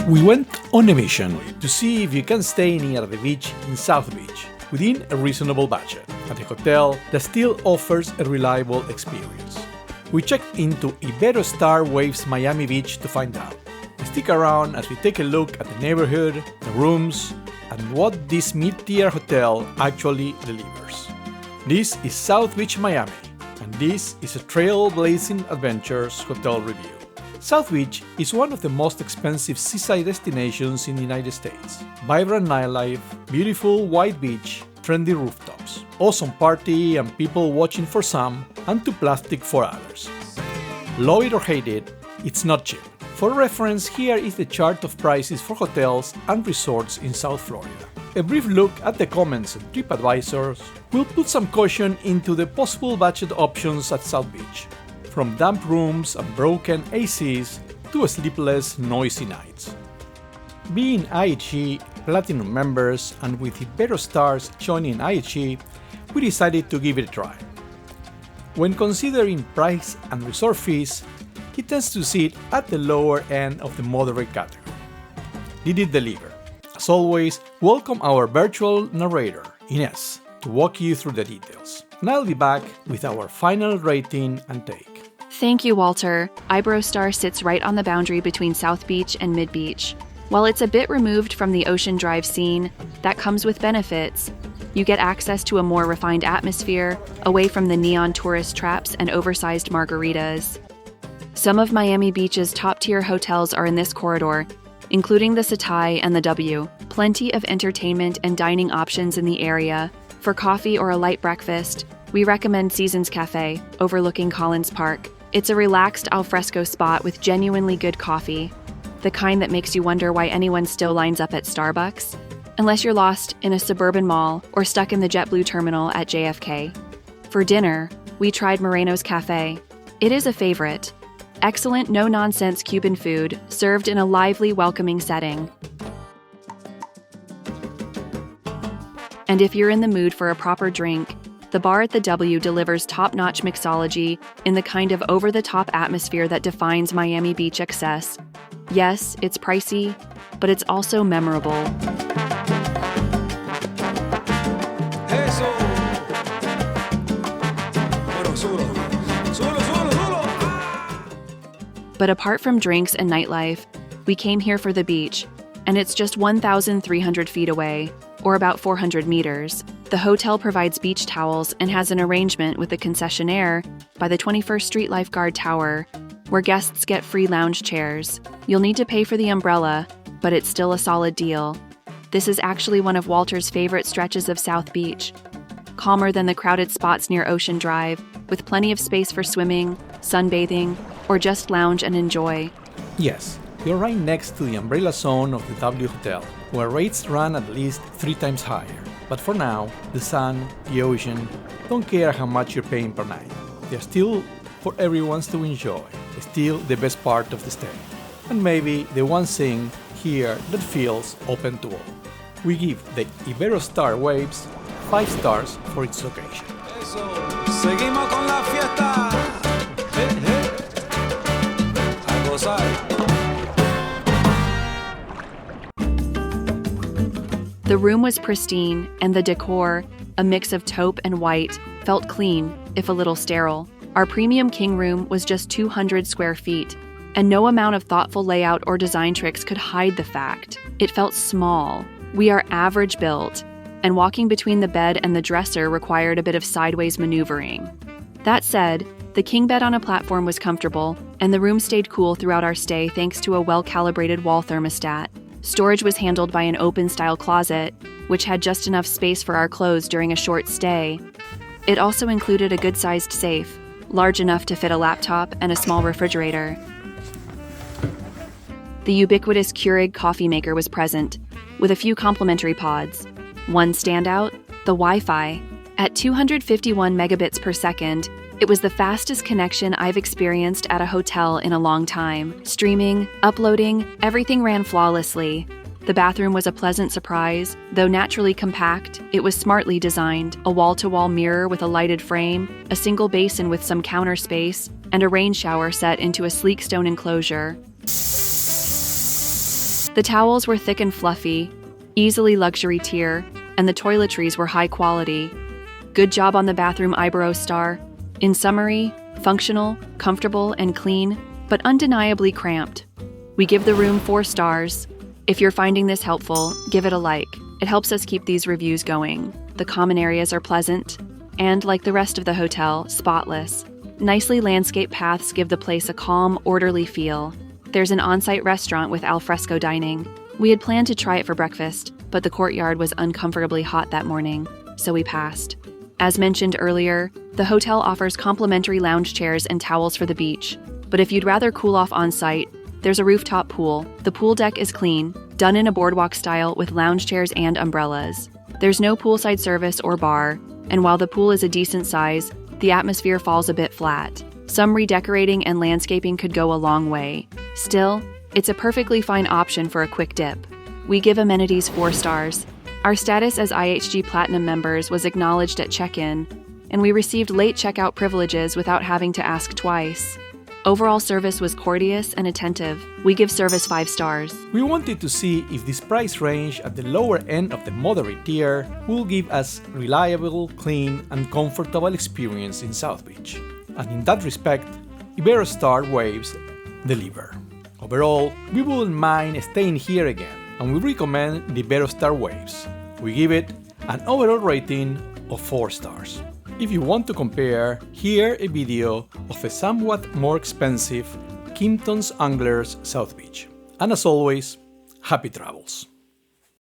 We went on a mission to see if you can stay near the beach in South Beach within a reasonable budget at a hotel that still offers a reliable experience. We checked into Iberostar Waves Miami Beach to find out. Stick around as we take a look at the neighborhood, the rooms, and what this mid-tier hotel actually delivers. This is South Beach, Miami, and this is a Trailblazing Adventures hotel review. South Beach is one of the most expensive seaside destinations in the United States. Vibrant nightlife, beautiful white beach, trendy rooftops, awesome party and people watching for some, and too plastic for others. Love it or hate it, it's not cheap. For reference, here is the chart of prices for hotels and resorts in South Florida. A brief look at the comments and TripAdvisors will put some caution into the possible budget options at South Beach, from damp rooms and broken ACs to sleepless, noisy nights. Being IHG Platinum members and with Iberostars joining IHG, we decided to give it a try. When considering price and resort fees, it tends to sit at the lower end of the moderate category. Did it deliver? As always, welcome our virtual narrator, Ines, to walk you through the details. And I'll be back with our final rating and take. Thank you, Walter. Iberostar sits right on the boundary between South Beach and Mid Beach. While it's a bit removed from the Ocean Drive scene, that comes with benefits. You get access to a more refined atmosphere, away from the neon tourist traps and oversized margaritas. Some of Miami Beach's top-tier hotels are in this corridor, including the Setai and the W. Plenty of entertainment and dining options in the area. For coffee or a light breakfast, we recommend Seasons Cafe, overlooking Collins Park. It's a relaxed alfresco spot with genuinely good coffee, the kind that makes you wonder why anyone still lines up at Starbucks, unless you're lost in a suburban mall or stuck in the JetBlue terminal at JFK. For dinner, we tried Moreno's Cafe. It is a favorite. Excellent, no-nonsense Cuban food, served in a lively, welcoming setting. And if you're in the mood for a proper drink, the bar at the W delivers top-notch mixology in the kind of over-the-top atmosphere that defines Miami Beach excess. Yes, it's pricey, but it's also memorable. But apart from drinks and nightlife, we came here for the beach, and it's just 1,300 feet away, or about 400 meters. The hotel provides beach towels and has an arrangement with the concessionaire by the 21st Street Lifeguard Tower, where guests get free lounge chairs. You'll need to pay for the umbrella, but it's still a solid deal. This is actually one of Walter's favorite stretches of South Beach, calmer than the crowded spots near Ocean Drive, with plenty of space for swimming, sunbathing, or just lounge and enjoy. Yes, you're right next to the umbrella zone of the W Hotel, where rates run at least 3 times higher. But for now, the sun, the ocean, don't care how much you're paying per night. They're still for everyone to enjoy, still the best part of the stay. And maybe the one thing here that feels open to all. We give the Iberostar Waves 5 stars for its location. Seguimos con la fiesta. A gozar. The room was pristine, and the decor, a mix of taupe and white, felt clean, if a little sterile. Our premium king room was just 200 square feet, and no amount of thoughtful layout or design tricks could hide the fact. It felt small. We are average built, and walking between the bed and the dresser required a bit of sideways maneuvering. That said, the king bed on a platform was comfortable, and the room stayed cool throughout our stay thanks to a well-calibrated wall thermostat. Storage was handled by an open-style closet, which had just enough space for our clothes during a short stay. It also included a good-sized safe, large enough to fit a laptop and a small refrigerator. The ubiquitous Keurig coffee maker was present, with a few complimentary pods. One standout, the Wi-Fi. At 251 megabits per second, it was the fastest connection I've experienced at a hotel in a long time. Streaming, uploading, everything ran flawlessly. The bathroom was a pleasant surprise. Though naturally compact, it was smartly designed. A wall-to-wall mirror with a lighted frame, a single basin with some counter space, and a rain shower set into a sleek stone enclosure. The towels were thick and fluffy, easily luxury tier, and the toiletries were high quality. Good job on the bathroom, Iberostar. In summary, functional, comfortable, and clean, but undeniably cramped. We give the room 4 stars. If you're finding this helpful, give it a like. It helps us keep these reviews going. The common areas are pleasant, and like the rest of the hotel, spotless. Nicely landscaped paths give the place a calm, orderly feel. There's an on-site restaurant with al fresco dining. We had planned to try it for breakfast, but the courtyard was uncomfortably hot that morning, so we passed. As mentioned earlier, the hotel offers complimentary lounge chairs and towels for the beach, but if you'd rather cool off on-site, there's a rooftop pool. The pool deck is clean, done in a boardwalk style with lounge chairs and umbrellas. There's no poolside service or bar, and while the pool is a decent size, the atmosphere falls a bit flat. Some redecorating and landscaping could go a long way. Still, it's a perfectly fine option for a quick dip. We give amenities 4 stars. Our status as IHG Platinum members was acknowledged at check-in, and we received late checkout privileges without having to ask twice. Overall service was courteous and attentive. We give service 5 stars. We wanted to see if this price range at the lower end of the moderate tier will give us reliable, clean, and comfortable experience in South Beach. And in that respect, Iberostar Waves deliver. Overall, we wouldn't mind staying here again, and we recommend the Iberostar Waves. We give it an overall rating of 4 stars. If you want to compare, here a video of a somewhat more expensive Kimpton's Anglers South Beach. And as always, happy travels!